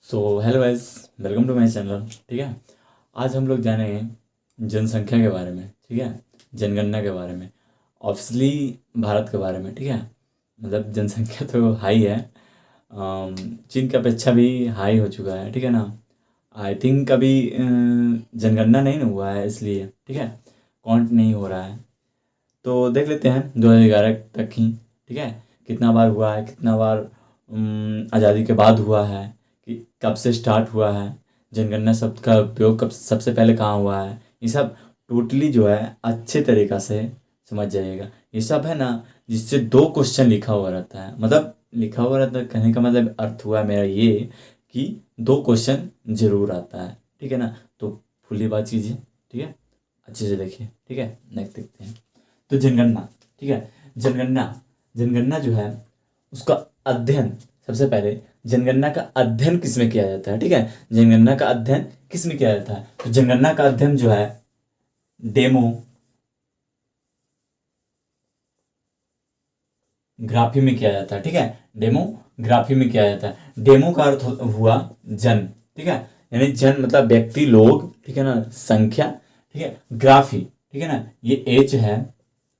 Hello guys, welcome to my channel. ठीक है, आज हम लोग जानेंगे जनसंख्या के बारे में। ठीक है, जनगणना के बारे में, ऑब्वियसली भारत के बारे में। ठीक है, मतलब जनसंख्या तो हाई है, चीन की अपेक्षा भी हाई हो चुका है। ठीक है ना। आई थिंक अभी जनगणना नहीं ना हुआ है, इसलिए ठीक है काउंट नहीं हो रहा है। तो देख लेते हैं 2011 तक ही। ठीक है, कितना बार हुआ है, कितना बार आज़ादी के बाद हुआ है, कि कब से स्टार्ट हुआ है, जनगणना शब्द का उपयोग कब सबसे पहले कहाँ हुआ है, ये सब टोटली जो है अच्छे तरीक़ा से समझ जाइएगा। ये सब है ना, जिससे 2 क्वेश्चन लिखा हुआ रहता है, मतलब लिखा हुआ रहता है कहने का मतलब अर्थ हुआ मेरा ये कि 2 क्वेश्चन ज़रूर आता है। ठीक है ना, तो फुल्ली बात कीजिए। ठीक है, अच्छे से देखिए। ठीक है, नेक्स्ट देखते हैं। तो जनगणना, ठीक है, जनगणना जनगणना जो है उसका अध्ययन, सबसे पहले जनगणना का अध्ययन किस में किया जाता है। ठीक है, जनगणना का अध्ययन किस में किया जाता है, तो जनगणना का अध्ययन जो है डेमोग्राफी में किया जाता है। ठीक है, डेमोग्राफी में किया जाता है। डेमो का अर्थ हुआ जन। ठीक है, यानी जन मतलब व्यक्ति, लोग। ठीक है ना, संख्या। ठीक है, ग्राफी, ठीक है ना, ये एच है।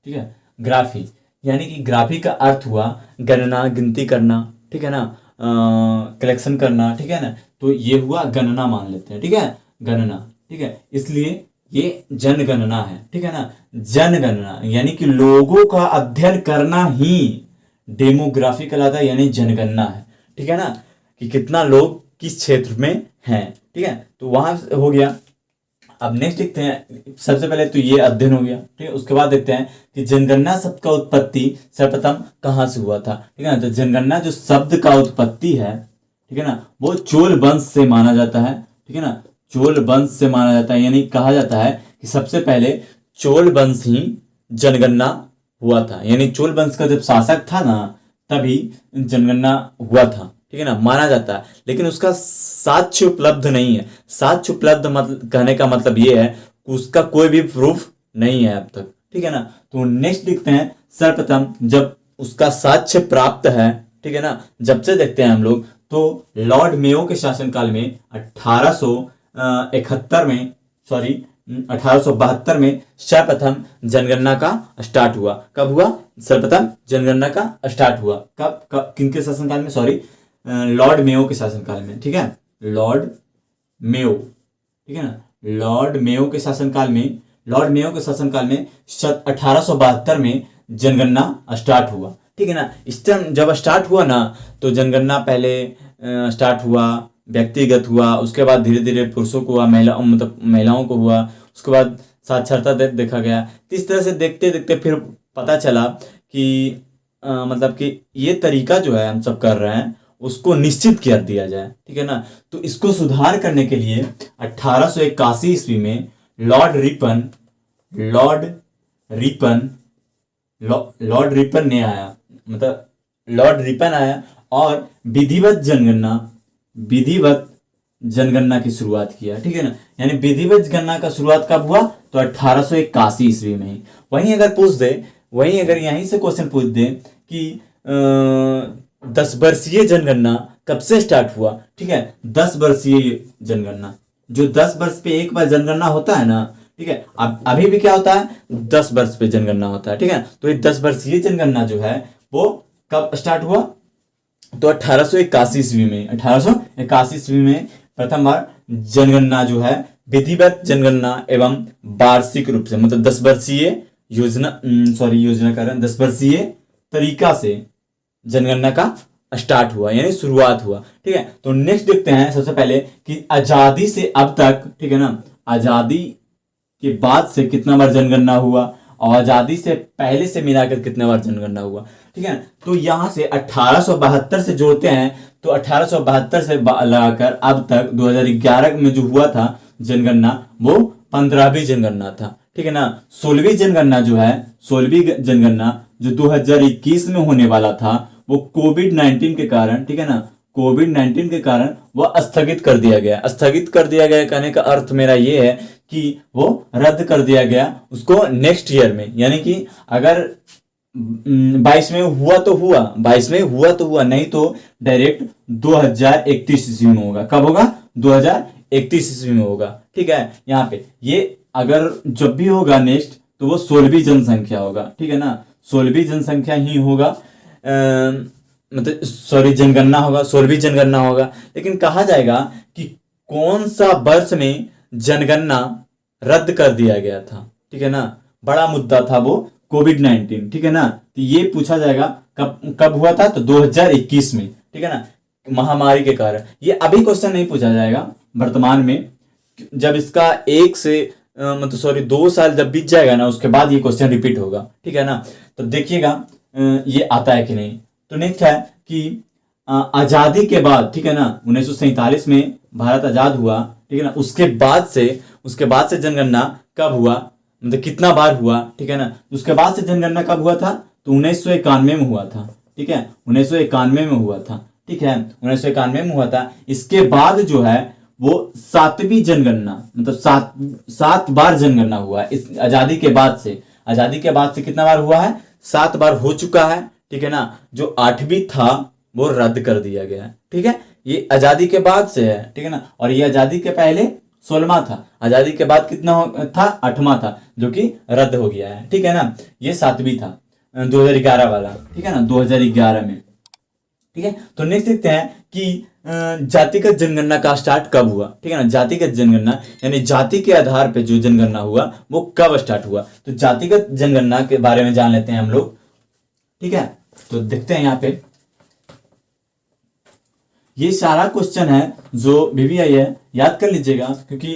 ठीक है, ग्राफी यानी कि ग्राफी का अर्थ हुआ गणना, गिनती करना। ठीक है ना, कलेक्शन करना। ठीक है ना, तो ये हुआ गणना मान लेते हैं। ठीक है, गणना। ठीक है, इसलिए ये जनगणना है। ठीक है ना, जनगणना यानी कि लोगों का अध्ययन करना ही डेमोग्राफी कहलाता है, यानी जनगणना है। ठीक है ना, कि कितना लोग किस क्षेत्र में हैं। ठीक है, तो वहां हो गया। अब नेक्स्ट देखते हैं, सबसे पहले तो ये अध्ययन हो गया। ठीक है, उसके बाद देखते हैं कि जनगणना शब्द का उत्पत्ति सर्वप्रथम कहाँ से हुआ था। ठीक है ना, तो जनगणना जो शब्द का उत्पत्ति है, ठीक है ना, वो चोल वंश से माना जाता है। ठीक है ना, चोल वंश से माना जाता है, यानी कहा जाता है कि सबसे पहले चोल वंश ही जनगणना हुआ था, यानी चोल वंश का जब शासक था ना, तभी जनगणना हुआ था। ठीक है ना, माना जाता है, लेकिन उसका साक्ष्य उपलब्ध नहीं है। साक्ष्य उपलब्ध मतलब कहने का मतलब ये है कि उसका कोई भी प्रूफ नहीं है अब तक। ठीक है ना, तो नेक्स्ट लिखते हैं सर्वप्रथम जब उसका साक्ष्य प्राप्त है। ठीक है ना, जब से देखते हैं हम लोग, तो लॉर्ड मेयो के शासनकाल में 1871 में, सॉरी 1872 में सर्वप्रथम जनगणना का स्टार्ट हुआ। कब हुआ सर्वप्रथम जनगणना का स्टार्ट हुआ? कब किनके शासनकाल में? सॉरी, लॉर्ड मेयो के शासनकाल में। ठीक है, लॉर्ड मेयो। ठीक है ना, लॉर्ड मेयो के शासनकाल में, लॉर्ड मेयो के शासनकाल में 1872 में जनगणना स्टार्ट हुआ। ठीक है ना, इस टाइम जब स्टार्ट हुआ ना, तो जनगणना पहले स्टार्ट हुआ, व्यक्तिगत हुआ, उसके बाद धीरे धीरे पुरुषों को हुआ, मतलब महिलाओं को हुआ, उसके बाद साक्षरता देखा गया। तो इस तरह से देखते देखते फिर पता चला कि मतलब कि ये तरीका जो है हम सब कर रहे हैं, उसको निश्चित कर दिया जाए। ठीक है ना, तो इसको सुधार करने के लिए 1881 ईस्वी में Lord Ripon Lord Ripon Lord Ripon ने आया, मतलब लॉर्ड रिपन आया और विधिवत जनगणना की शुरुआत किया। ठीक है ना, यानी विधिवत गणना का शुरुआत कब हुआ? तो 1881 ईस्वी में ही। वहीं अगर पूछ दे, वहीं अगर यहीं से क्वेश्चन पूछ दे कि 10 वर्षीय जनगणना कब से स्टार्ट हुआ? ठीक है, 10 वर्षीय जनगणना, जो 10 वर्ष पे एक बार जनगणना होता है ना। ठीक है, अब अभी भी क्या होता है, 10 वर्ष पे जनगणना होता है। ठीक है, तो ये 10 वर्षीय जनगणना जो है वो कब स्टार्ट हुआ? तो 1881 ईस्वी में, 1881 ईस्वी में प्रथम बार जनगणना जो है विधिवत जनगणना एवं वार्षिक रूप से, मतलब 10 वर्षीय योजना, सॉरी योजना कर रहे हैं, 10 वर्षीय तरीका से जनगणना का स्टार्ट हुआ, यानी शुरुआत हुआ। ठीक है, तो नेक्स्ट देखते हैं सबसे पहले कि आजादी से अब तक, ठीक है ना, आजादी के बाद से कितना बार जनगणना हुआ और आजादी से पहले से मिलाकर कितना बार जनगणना हुआ। ठीक है, तो यहां से 1872 से जोड़ते हैं, तो 1872 से लगाकर अब तक 2011 में जो हुआ था जनगणना, वो 15वीं जनगणना था। ठीक है ना, 16वीं जनगणना जो है, 16वीं जनगणना जो 2021 में होने वाला था, वो कोविड-19 के कारण, ठीक है ना, कोविड-19 के कारण वह स्थगित कर दिया गया। स्थगित कर दिया गया कहने का अर्थ मेरा ये है कि वो रद्द कर दिया गया, उसको नेक्स्ट ईयर में, यानी कि अगर 22 में हुआ तो हुआ, 22 में हुआ तो हुआ, नहीं तो डायरेक्ट 2031 ईस्वी में होगा। कब होगा? 2031 ईस्वी में होगा। ठीक है, यहाँ पे ये अगर जब भी होगा नेक्स्ट तो वो 16वीं जनसंख्या होगा। ठीक है ना, 16वीं जनसंख्या ही होगा, मतलब सॉरी जनगणना होगा, 16वीं जनगणना होगा। लेकिन कहा जाएगा कि कौन सा वर्ष में जनगणना रद्द कर दिया गया था। ठीक है ना, बड़ा मुद्दा था वो कोविड-19। ठीक है ना, तो ये पूछा जाएगा कब कब हुआ था, तो 2021 में। ठीक है ना, महामारी के कारण। ये अभी क्वेश्चन नहीं पूछा जाएगा वर्तमान में, जब इसका एक से मतलब सॉरी 2 साल जब बीत जाएगा ना, उसके बाद ये क्वेश्चन रिपीट होगा। ठीक है ना, तो देखिएगा ये आता है कि नहीं। तो नेक्स्ट है कि आजादी के बाद, ठीक है ना, 1947 में भारत आजाद हुआ। ठीक है ना, उसके बाद से जनगणना कब हुआ, मतलब कितना बार हुआ। ठीक है ना, उसके बाद से जनगणना कब हुआ था, तो 1991 में हुआ था। ठीक है, 1991 में हुआ था। ठीक है, 1991 में हुआ था। इसके बाद जो है वो 7वीं जनगणना, मतलब सात बार जनगणना हुआ है इस आजादी के बाद से। आजादी के बाद से कितना बार हुआ है? 7 बार हो चुका है। ठीक है ना, जो 8वीं था वो रद्द कर दिया गया है। ठीक है, ये आजादी के बाद से है। ठीक है ना, और ये आजादी के पहले 16वां था, आजादी के बाद कितना था? 8वां था, जो कि रद्द हो गया है। ठीक है ना, ये 7वीं था 2011 वाला। ठीक है ना, 2011 में। ठीक है, तो नेक्स्ट देखते हैं कि जातिगत जनगणना का स्टार्ट कब हुआ। ठीक है ना, जातिगत जनगणना यानी जाति के आधार पे जो जनगणना हुआ वो कब स्टार्ट हुआ। तो जातिगत जनगणना के बारे में जान लेते हैं हम लोग। ठीक है, तो देखते हैं यहाँ पे ये सारा क्वेश्चन है जो बीबीआई है, याद कर लीजिएगा क्योंकि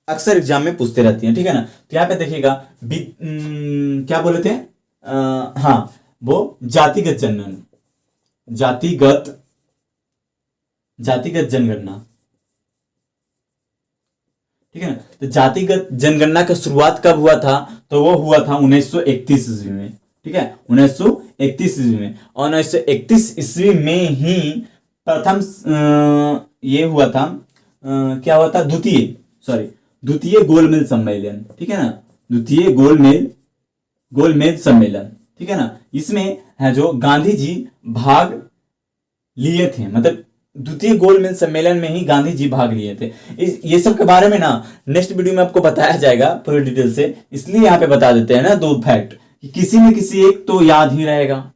अक्सर एग्जाम में पूछते रहती हैं। ठीक है ना, तो यहाँ पे देखिएगा क्या बोले थे, हाँ वो जातिगत जनगणना, जातिगत जनगणना। ठीक है ना, तो जातिगत जनगणना का शुरुआत कब हुआ था, तो वो हुआ था 1931 ईस्वी में। ठीक है, 1931 ईस्वी में, और 1931 ईस्वी में ही प्रथम ये हुआ था, क्या हुआ था, द्वितीय गोलमेज सम्मेलन। ठीक है ना, द्वितीय गोलमेज सम्मेलन। ठीक है ना, इसमें है जो गांधी जी भाग लिए थे, मतलब द्वितीय गोलमेज सम्मेलन में ही गांधी जी भाग लिए थे। ये सब के बारे में ना नेक्स्ट वीडियो में आपको बताया जाएगा पूरी डिटेल से, इसलिए यहाँ पे बता देते हैं ना 2 फैक्ट कि किसी न किसी एक तो याद ही रहेगा।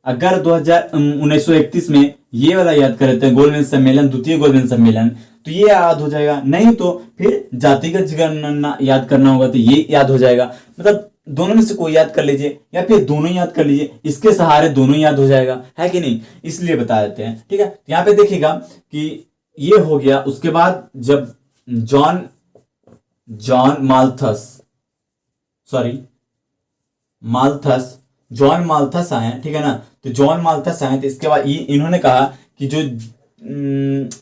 अगर 1931 में ये वाला याद कर लेते हैं, गोलमेज सम्मेलन, द्वितीय गोलमेज सम्मेलन, तो ये याद हो जाएगा। नहीं तो फिर जातिगत जनगणना याद करना होगा तो ये याद हो जाएगा। मतलब दोनों में से कोई याद कर लीजिए या फिर दोनों याद कर लीजिए, इसके सहारे दोनों याद हो जाएगा, है कि नहीं, इसलिए बता देते हैं। ठीक है, यहाँ पे देखिएगा कि ये हो गया। उसके बाद जब जॉन माल्थस आए, ठीक है ना, तो जॉन माल्थस आए, तो इसके बाद इन्होंने कहा कि जो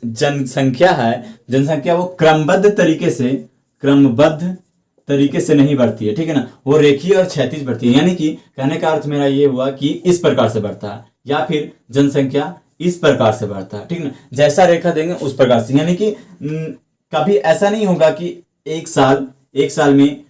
जनसंख्या वो क्रमबद्ध तरीके से नहीं बढ़ती है। ठीक है ना, वो रेखीय और क्षैतिज बढ़ती है। यानी कि कहने का अर्थ मेरा ये हुआ कि इस प्रकार से बढ़ता है, या फिर जनसंख्या इस प्रकार से बढ़ता है। ठीक है ना, जैसा रेखा देंगे उस प्रकार से। यानी कि कभी ऐसा नहीं होगा कि एक साल में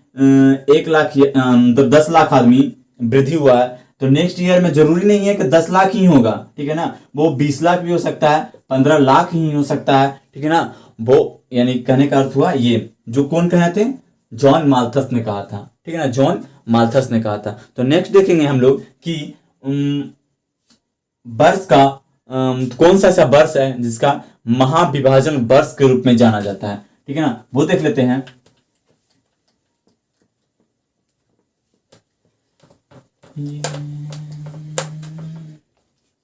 1 लाख तो 10 लाख आदमी वृद्धि हुआ है, तो नेक्स्ट ईयर में जरूरी नहीं है कि 10 लाख ही होगा। ठीक है ना, वो 20 लाख भी हो सकता है, 15 लाख ही हो सकता है। ठीक है ना, वो यानी कहने का अर्थ हुआ ये, जो कौन कहे थे, जॉन माल्थस ने कहा था। ठीक है ना, जॉन माल्थस ने कहा था। तो नेक्स्ट देखेंगे हम लोग कि वर्ष का कौन सा ऐसा वर्ष है जिसका महाविभाजन वर्ष के रूप में जाना जाता है। ठीक है ना, वो देख लेते हैं।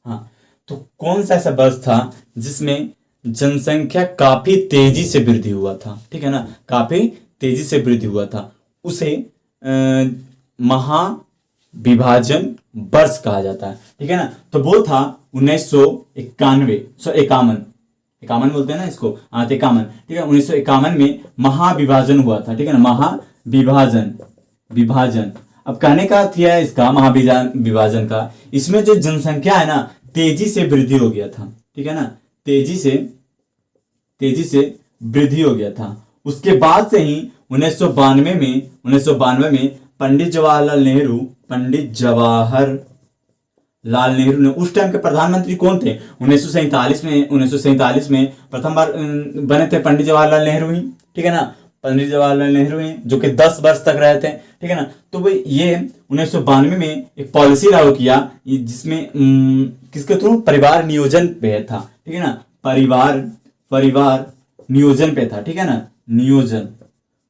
हाँ, तो कौन सा ऐसा वर्ष था जिसमें जनसंख्या काफी तेजी से वृद्धि हुआ था। ठीक है ना, काफी तेजी से वृद्धि हुआ था, उसे महाविभाजन वर्ष कहा जाता है। ठीक है ना, तो वो था 1951 बोलते हैं ना इसको, 51। ठीक है, 1951 में महाविभाजन हुआ था। ठीक है ना, विभाजन। अब कहने का अर्थ है इसका महाविभाजन का, इसमें जो जनसंख्या है ना तेजी से वृद्धि हो गया था। ठीक है ना, तेजी से वृद्धि हो गया था। उसके बाद से ही 1992 में पंडित जवाहर लाल नेहरू ने, उस टाइम के प्रधानमंत्री कौन थे? 1947 में प्रथम बार बने थे पंडित जवाहरलाल नेहरू ही, ठीक है ना। पंडित जवाहरलाल नेहरू ही, जो कि 10 वर्ष तक रहे थे, ठीक है ना। तो भाई ये 1992 में एक पॉलिसी लागू किया जिसमें किसके थ्रू? परिवार नियोजन पे था, ठीक है ना। परिवार नियोजन पे था, ठीक है ना। नियोजन,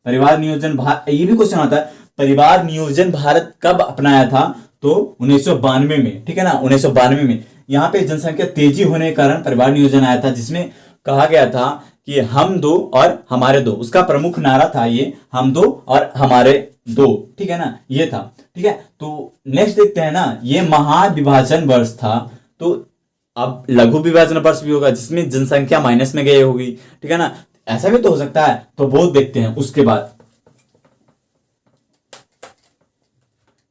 परिवार नियोजन, ये भी क्वेश्चन आता है, परिवार नियोजन भारत कब अपनाया था? तो 1992 में, ठीक है ना। 1992 में यहाँ पे जनसंख्या तेजी होने के कारण परिवार नियोजन आया था, जिसमें कहा गया था कि हम दो और हमारे दो। उसका प्रमुख नारा था ये, हम दो और हमारे दो, ठीक है ना, ये था, ठीक है। तो नेक्स्ट देखते हैं ना, ये महाविभाजन वर्ष था। तो अब लघु विभाजन वर्ष भी होगा जिसमें जनसंख्या माइनस में गई होगी, ठीक है ना। ऐसा भी तो हो सकता है, तो वो देखते हैं उसके बाद,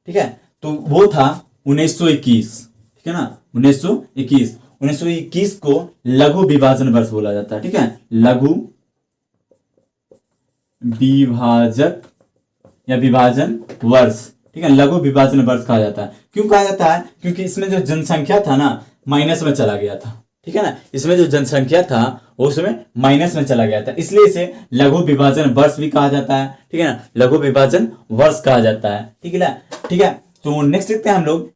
ठीक है। तो वो था 1921, ठीक है ना। 1921 को लघु विभाजन वर्ष बोला जाता है, ठीक है। लघु विभाजक या विभाजन वर्ष, ठीक है, लघु विभाजन वर्ष कहा जाता है। क्यों कहा जाता है? क्योंकि इसमें जो जनसंख्या था ना माइनस में चला गया था, ठीक है ना। इसमें जो जनसंख्या था वो उसमें माइनस में चला गया था, इसलिए इसे लघु विभाजन वर्ष भी कहा जाता है, ठीक है ना। लघु विभाजन वर्ष कहा जाता है, ठीक है ना, ठीक है। तो नेक्स्ट देखते हैं हम लोग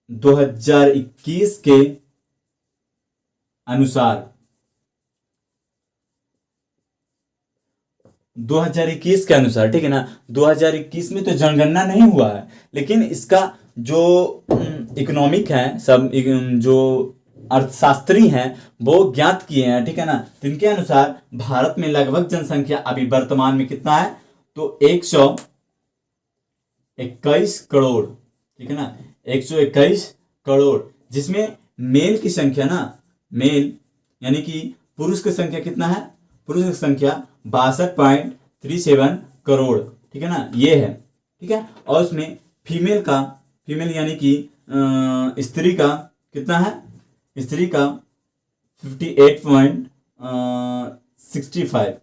2021 के अनुसार, 2021 के अनुसार, ठीक है ना। 2021 में तो जनगणना नहीं हुआ है, लेकिन इसका जो इकोनॉमिक है, सब जो अर्थशास्त्री हैं वो ज्ञात किए हैं, ठीक है ना। तो इनके अनुसार भारत में लगभग जनसंख्या अभी वर्तमान में कितना है? तो 121 करोड़, ठीक है ना, 121 करोड़, जिसमें मेल की संख्या ना, मेल यानी कि पुरुष की संख्या कितना है? पुरुष की संख्या 62.37 करोड़, ठीक है ना, ये है, ठीक है। और उसमें फीमेल यानी कि स्त्री का कितना है? स्त्री का 58.65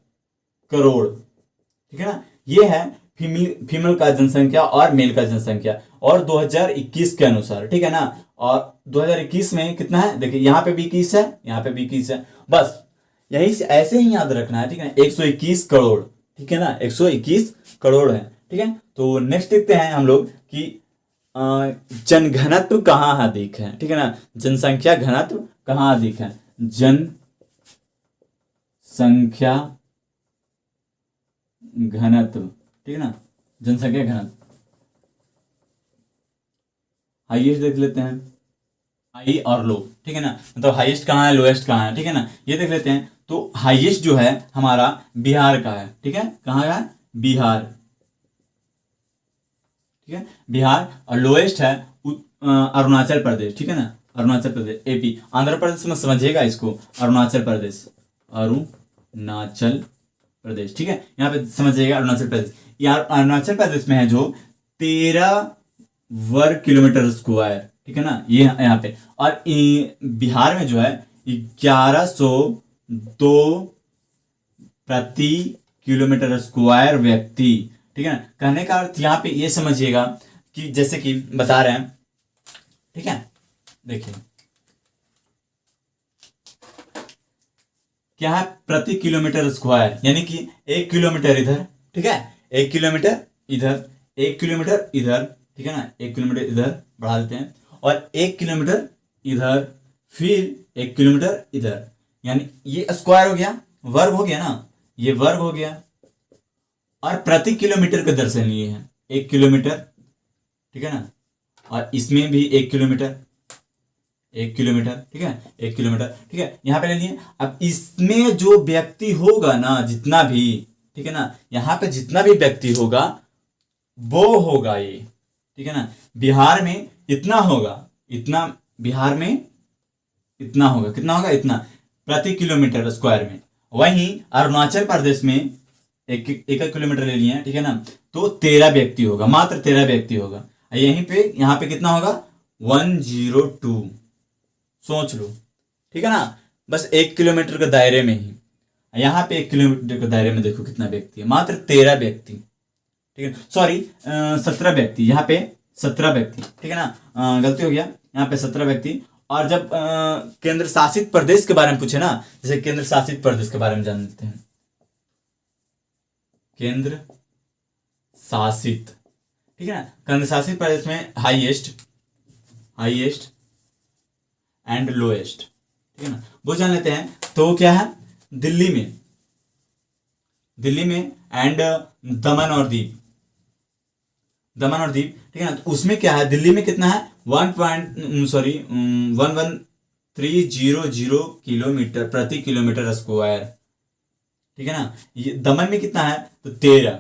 करोड़, ठीक है ना। ये है फीमेल का जनसंख्या और मेल का जनसंख्या, और 2021 के अनुसार, ठीक है ना। और 2021 में कितना है? देखिए यहाँ पे भी 21 है, यहाँ पे भी 21 है, बस यही से ऐसे ही याद रखना है, ठीक है। 121 करोड़, ठीक है ना, 121 करोड़ है, ठीक है। तो नेक्स्ट देखते हैं हम लोग कि जनघनत्व कहाँ अधिक है, ठीक है ना। जनसंख्या घनत्व कहाँ अधिक है? जनसंख्या घनत्व, ठीक है ना, जनसंख्या घनत्व हाईएस्ट देख लेते हैं, हाई और लो, ठीक है ना, मतलब हाईएस्ट कहाँ है, लोएस्ट कहाँ है, ठीक है ना, ये देख लेते हैं। तो हाईएस्ट जो है हमारा बिहार का है, ठीक है, कहाँ का है? बिहार, ठीक है, बिहार। और लोएस्ट है अरुणाचल प्रदेश, ठीक है ना, अरुणाचल प्रदेश, एपी। आंध्र प्रदेश में समझिएगा इसको, अरुणाचल प्रदेश, अरुणाचल प्रदेश, ठीक है, यहाँ पे समझिएगा अरुणाचल प्रदेश। यार अरुणाचल प्रदेश में है जो 13 वर्ग किलोमीटर स्क्वायर, ठीक है ना, ये यहाँ पे। और बिहार में जो है 1102 प्रति किलोमीटर स्क्वायर व्यक्ति, ठीक है ना। कहने का अर्थ यहाँ पे ये समझिएगा कि जैसे कि बता रहे हैं, ठीक है, देखिए क्या है? प्रति किलोमीटर स्क्वायर, यानी कि 1 किलोमीटर इधर, ठीक है, 1 किलोमीटर इधर, 1 किलोमीटर इधर, ठीक है ना, 1 किलोमीटर इधर बढ़ा देते हैं, और 1 किलोमीटर इधर, फिर 1 किलोमीटर इधर, यानी ये स्क्वायर हो गया, वर्ग हो गया ना, ये वर्ग हो गया। और प्रति किलोमीटर के दर से लिए हैं 1 किलोमीटर, ठीक है ना, और इसमें भी 1 किलोमीटर, 1 किलोमीटर, ठीक है, 1 किलोमीटर, ठीक है, यहाँ पे ले लिए। अब इसमें जो व्यक्ति होगा ना, जितना भी, ठीक है ना, यहाँ पे जितना भी व्यक्ति होगा वो होगा ये, ठीक है ना। बिहार में इतना होगा, इतना, बिहार में इतना होगा, कितना होगा? इतना प्रति किलोमीटर स्क्वायर में। वहीं अरुणाचल प्रदेश में 1 किलोमीटर ले लिए हैं, ठीक है ना, तो 13 व्यक्ति होगा, मात्र 13 व्यक्ति होगा। यहीं पे, यहाँ पे कितना होगा? 102, सोच लो, ठीक है ना, बस 1 किलोमीटर के दायरे में ही। यहाँ पे 1 किलोमीटर के दायरे में देखो कितना व्यक्ति है, मात्र 13 व्यक्ति, ठीक है, सॉरी 17 व्यक्ति, यहाँ पे 17 व्यक्ति, ठीक है ना, गलती हो गया, यहाँ पे 17 व्यक्ति। और जब केंद्र शासित प्रदेश के बारे में पूछे ना, जैसे केंद्र शासित प्रदेश के बारे में जान लेते हैं। केंद्र शासित, ठीक है ना, केंद्र शासित प्रदेश में हाईएस्ट एंड लोएस्ट, ठीक है ना, वो जान लेते हैं। तो क्या है, दिल्ली में एंड दमन और दीव, ठीक है ना। तो उसमें क्या है, दिल्ली में कितना है, 1130 किलोमीटर प्रति किलोमीटर स्क्वायर, ठीक है ना। ये दमन में कितना है, तो 13।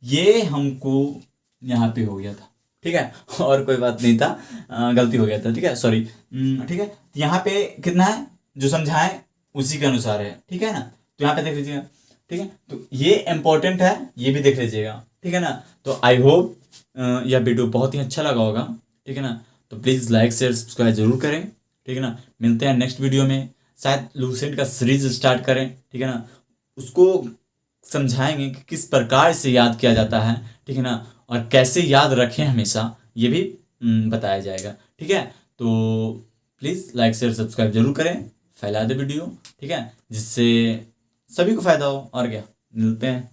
ये हमको यहाँ पे हो गया था, ठीक है, और कोई बात नहीं था, गलती हो गया था, ठीक है, सॉरी, ठीक है। यहाँ पे कितना है, जो समझाए उसी के अनुसार है, ठीक है ना। तो यहाँ पे देख लीजिएगा, ठीक है, तो ये इंपॉर्टेंट है, ये भी देख लीजिएगा, ठीक है ना। तो आई होप यह वीडियो बहुत ही अच्छा लगा होगा, ठीक है ना। तो प्लीज़ लाइक शेयर सब्सक्राइब जरूर करें, ठीक है ना। मिलते हैं नेक्स्ट वीडियो में, शायद लूसेंट का सीरीज स्टार्ट करें, ठीक है ना, उसको समझाएंगे कि किस प्रकार से याद किया जाता है, ठीक है ना, और कैसे याद रखें हमेशा, ये भी बताया जाएगा, ठीक है। तो प्लीज़ लाइक शेयर सब्सक्राइब जरूर करें, फैला दे वीडियो, ठीक है, जिससे सभी को फ़ायदा हो, और क्या। मिलते हैं।